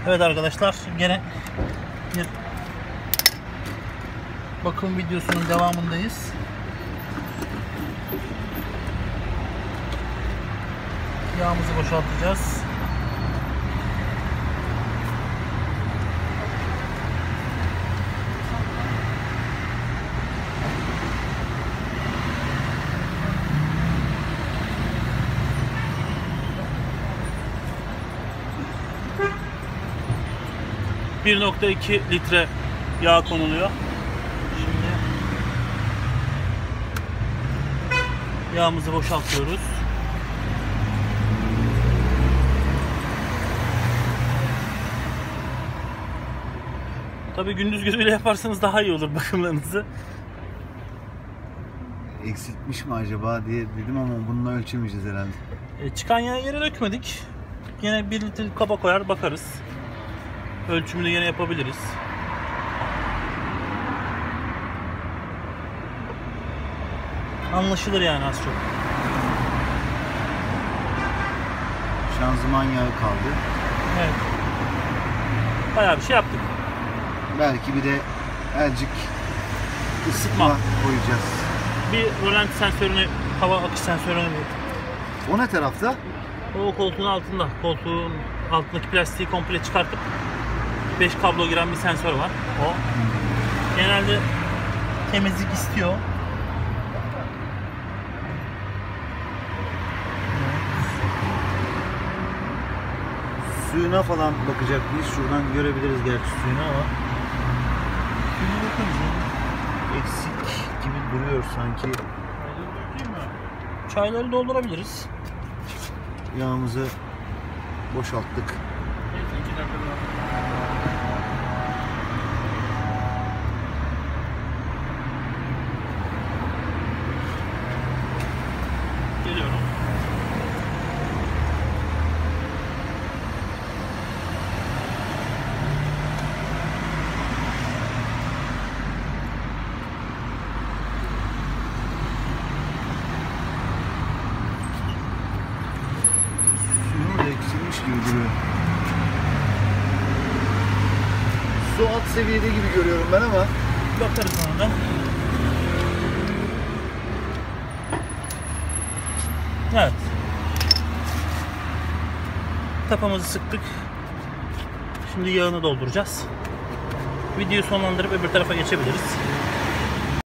Evet arkadaşlar, gene bir bakım videosunun devamındayız. Yağımızı boşaltacağız. ...1.2 litre yağ konuluyor. Şimdi yağımızı boşaltıyoruz. Tabii gündüz gözüyle yaparsanız daha iyi olur bakımlarınızı. Eksiltmiş mi acaba diye dedim ama bununla ölçemeyeceğiz herhalde. Çıkan yağı yere dökmedik. Yine 1 litre kaba koyar bakarız. Ölçümünü yine yapabiliriz. Anlaşılır yani az çok. Şanzıman yağı kaldı. Evet. Bayağı bir şey yaptık. Belki bir de azıcık ısıtma koyacağız. Bir rölanti sensörünü, hava akış sensörünü. O ne tarafta? O koltuğun altında. Koltuğun altındaki plastiği komple çıkartıp 5 kablo giren bir sensör var. O. Genelde temizlik istiyor. Suyuna falan bakacak mıyız? Şuradan görebiliriz gerçi suyunu ama eksik gibi duruyor sanki. Çayları doldurabiliriz. Yağımızı boşalttık. Geliyorum. Eksilmiş gibi duruyor. Su alt seviyede gibi görüyorum ben ama Bakarız ona da. Evet. Tapamızı sıktık. Şimdi yağını dolduracağız. Videoyu sonlandırıp öbür tarafa geçebiliriz.